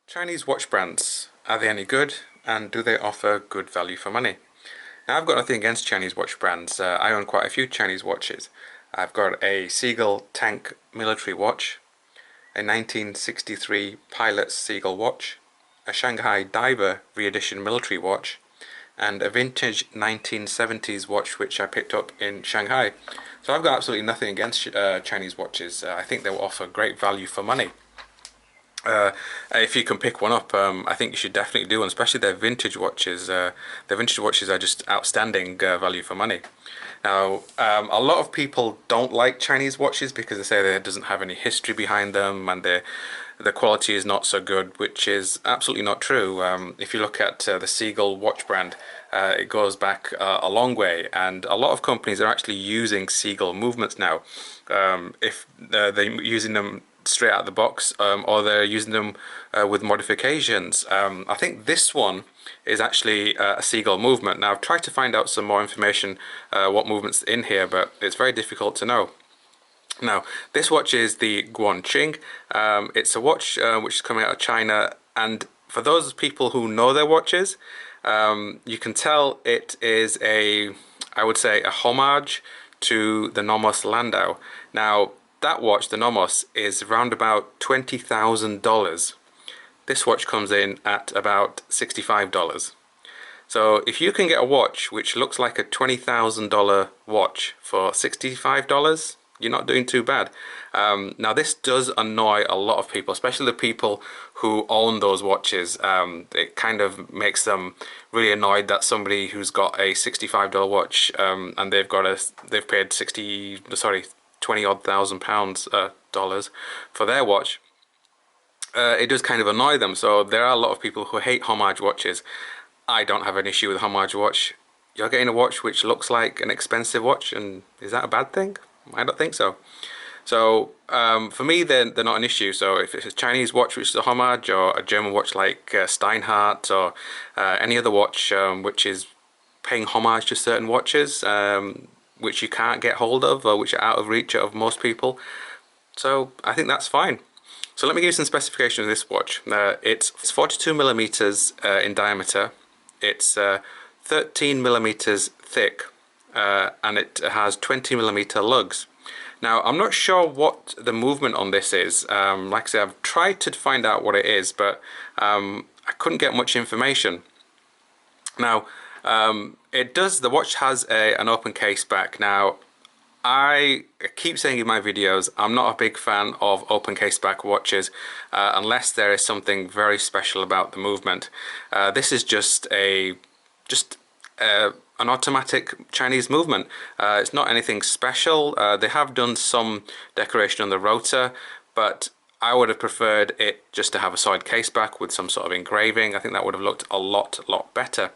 Chinese watch brands, are they any good, and do they offer good value for money? Now, I've got nothing against Chinese watch brands. I own quite a few Chinese watches. I've got a Seagull tank military watch, a 1963 Pilot's Seagull watch, a Shanghai Diver re-edition military watch, and a vintage 1970s watch which I picked up in Shanghai. So I've got absolutely nothing against Chinese watches. I think they will offer great value for money. If you can pick one up, I think you should definitely do one, especially their vintage watches. Their vintage watches are just outstanding value for money. Now, a lot of people don't like Chinese watches because they say that it doesn't have any history behind them and the quality is not so good, which is absolutely not true. If you look at the Seagull watch brand, it goes back a long way, and a lot of companies are actually using Seagull movements now. If they're using them straight out of the box, or they're using them with modifications. I think this one is actually a Seagull movement. Now, I've tried to find out some more information what movement's in here, but it's very difficult to know. Now, this watch is the Guanqin. It's a watch which is coming out of China, and for those people who know their watches, you can tell it is I would say, a homage to the Nomos Lambda. Now, that watch, the Nomos, is around about $20,000. This watch comes in at about $65. So if you can get a watch which looks like a $20,000 watch for $65, you're not doing too bad. Now, this does annoy a lot of people, especially the people who own those watches. It kind of makes them really annoyed that somebody who's got a $65 watch and they've paid 20 odd thousand pounds dollars for their watch. It does kind of annoy them. So there are a lot of people who hate homage watches. I don't have an issue with a homage watch. You're getting a watch which looks like an expensive watch, and is that a bad thing? I don't think so. So for me, they're not an issue. So if it's a Chinese watch which is a homage, or a German watch like Steinhardt, or any other watch which is paying homage to certain watches, which you can't get hold of, or which are out of reach of most people, so I think that's fine. So let me give you some specifications of this watch. It's 42 millimeters in diameter. It's 13 millimeters thick, and it has 20 millimeter lugs. Now, I'm not sure what the movement on this is. Like I said, I've tried to find out what it is, but I couldn't get much information. Now, the watch has an open case back. Now, I keep saying in my videos, I'm not a big fan of open case back watches unless there is something very special about the movement. This is just an automatic Chinese movement. It's not anything special. They have done some decoration on the rotor, but I would have preferred it just to have a solid case back with some sort of engraving. I think that would have looked a lot better.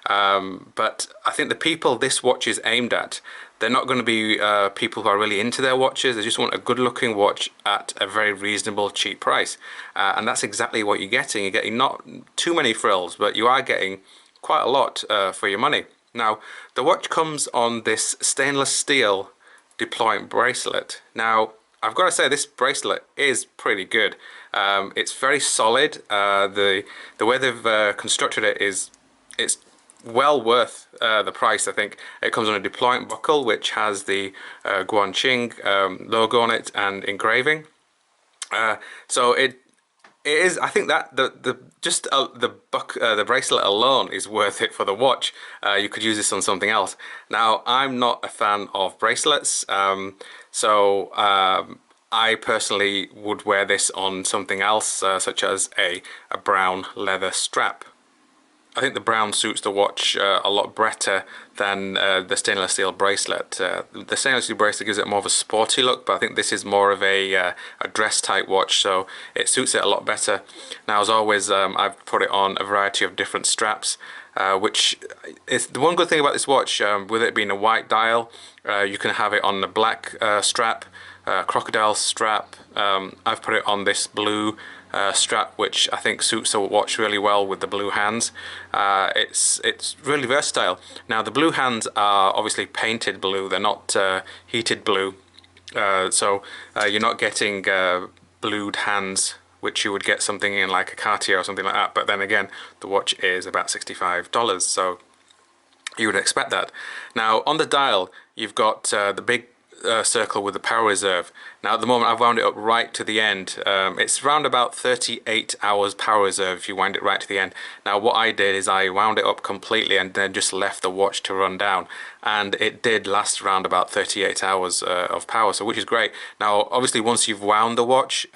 But I think the people this watch is aimed at, they're not going to be people who are really into their watches. They just want a good looking watch at a very reasonable, cheap price. And that's exactly what you're getting. You're getting not too many frills, but you are getting quite a lot for your money. Now, the watch comes on this stainless steel deployment bracelet. Now, I've got to say, this bracelet is pretty good. It's very solid. The way they've constructed it it's well worth the price. I think it comes on a deployment buckle which has the Guanqin logo on it and engraving. So it is. I think that the bracelet alone is worth it for the watch. You could use this on something else. Now, I'm not a fan of bracelets, so I personally would wear this on something else, such as a brown leather strap. I think the brown suits the watch a lot better than the stainless steel bracelet. The stainless steel bracelet gives it more of a sporty look, but I think this is more of a dress type watch, so it suits it a lot better. Now, as always, I've put it on a variety of different straps, which is the one good thing about this watch. With it being a white dial, you can have it on a black strap, crocodile strap. I've put it on this blue strap, which I think suits the watch really well with the blue hands. It's really versatile. Now, the blue hands are obviously painted blue, they're not heated blue, so you're not getting blued hands which you would get something in like a Cartier or something like that. But then again, the watch is about $65, so you would expect that. Now on the dial, you've got the big circle with the power reserve. Now at the moment I've wound it up right to the end. It's around about 38 hours power reserve if you wind it right to the end. Now what I did is I wound it up completely and then just left the watch to run down, and it did last around about 38 hours of power, so which is great. Now obviously once you've wound the watch,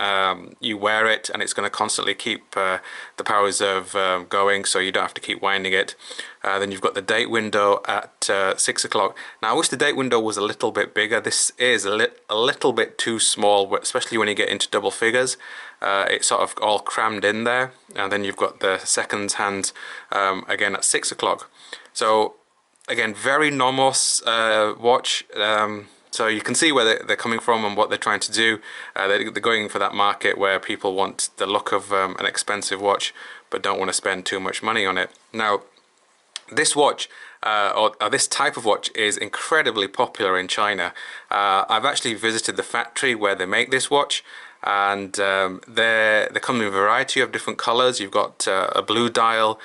you wear it and it's going to constantly keep the power reserve going, so you don't have to keep winding it. Then you've got the date window at 6 o'clock. Now I wish the date window was a little bit bigger. This is a little bit too small, especially when you get into double figures. It's sort of all crammed in there. And then you've got the seconds hand again at 6 o'clock. So again, very Nomos watch. So you can see where they're coming from and what they're trying to do. They're going for that market where people want the look of an expensive watch but don't want to spend too much money on it. Now this watch, or this type of watch, is incredibly popular in China. I've actually visited the factory where they make this watch, and they come in a variety of different colors. You've got a blue dial,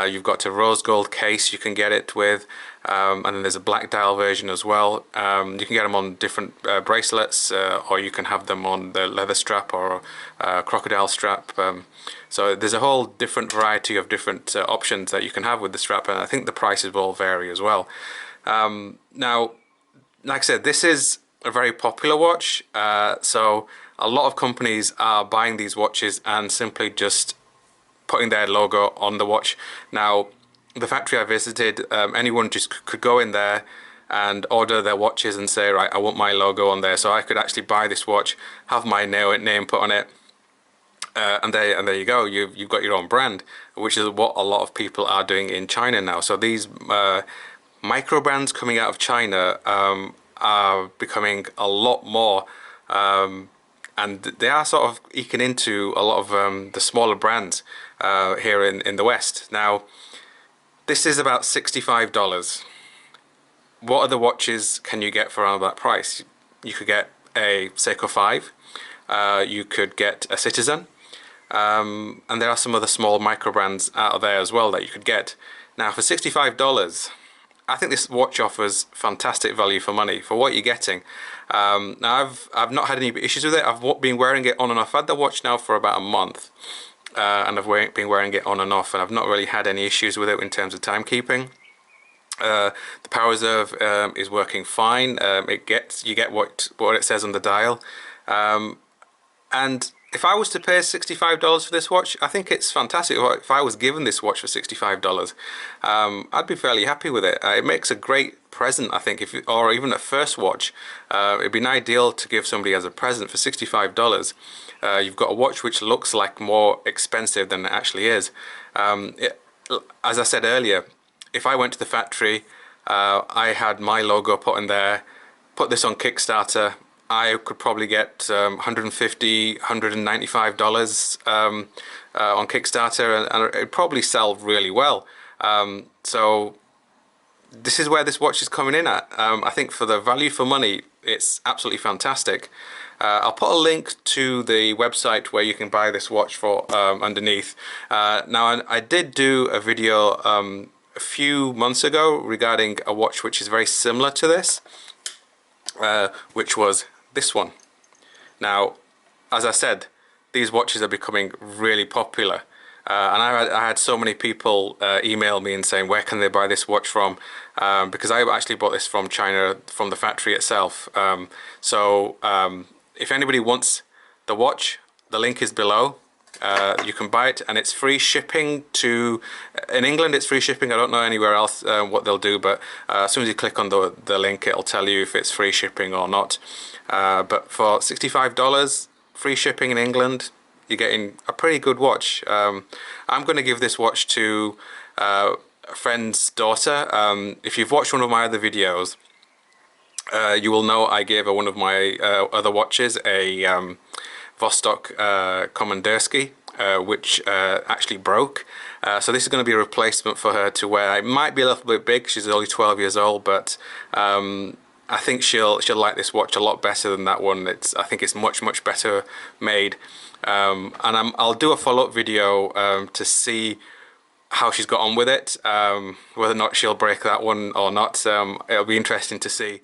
you've got a rose gold case you can get it with, and then there's a black dial version as well. You can get them on different bracelets, or you can have them on the leather strap or crocodile strap. So there's a whole different variety of different options that you can have with the strap, and I think the prices will vary as well. Now, like I said, this is a very popular watch, so a lot of companies are buying these watches and simply just putting their logo on the watch. Now, the factory I visited, anyone just could go in there and order their watches and say, right, I want my logo on there. So I could actually buy this watch, have my name put on it, and there you go. You've got your own brand, which is what a lot of people are doing in China now. So these micro brands coming out of China are becoming a lot more, and they are sort of eking into a lot of the smaller brands here in the West. Now, this is about $65. What other watches can you get for around that price? You could get a Seiko 5, you could get a Citizen, and there are some other small micro brands out of there as well that you could get. Now for $65, I think this watch offers fantastic value for money for what you're getting. Now I've not had any issues with it. I've been wearing it on and off. I've had the watch now for about a month, and I've been wearing it on and off, and I've not really had any issues with it in terms of timekeeping. The power reserve is working fine. You get what it says on the dial, and if I was to pay $65 for this watch, I think it's fantastic. If I was given this watch for $65, I'd be fairly happy with it. It makes a great present, I think, or even a first watch. It'd be ideal to give somebody as a present for $65. You've got a watch which looks like more expensive than it actually is. As I said earlier, if I went to the factory, I had my logo put in there, put this on Kickstarter, I could probably get $150, $195 on Kickstarter, and it'd probably sell really well. So this is where this watch is coming in at. I think for the value for money, it's absolutely fantastic. I'll put a link to the website where you can buy this watch for underneath. Now I did do a video a few months ago regarding a watch which is very similar to this, which was this one. Now, as I said, these watches are becoming really popular, and I had so many people email me and saying where can they buy this watch from, because I actually bought this from China, from the factory itself. If anybody wants the watch, the link is below. You can buy it, and it's free shipping in England. It's free shipping. I don't know anywhere else what they'll do, but as soon as you click on the link, it'll tell you if it's free shipping or not. But for $65, free shipping in England, you're getting a pretty good watch. I'm going to give this watch to a friend's daughter. If you've watched one of my other videos, you will know I gave her one of my other watches, a Vostok Kommandersky, which actually broke. So this is going to be a replacement for her to wear. It might be a little bit big, she's only 12 years old, but I think she'll like this watch a lot better than that one. I think it's much better made. And I'll do a follow-up video to see how she's got on with it, whether or not she'll break that one or not. It'll be interesting to see.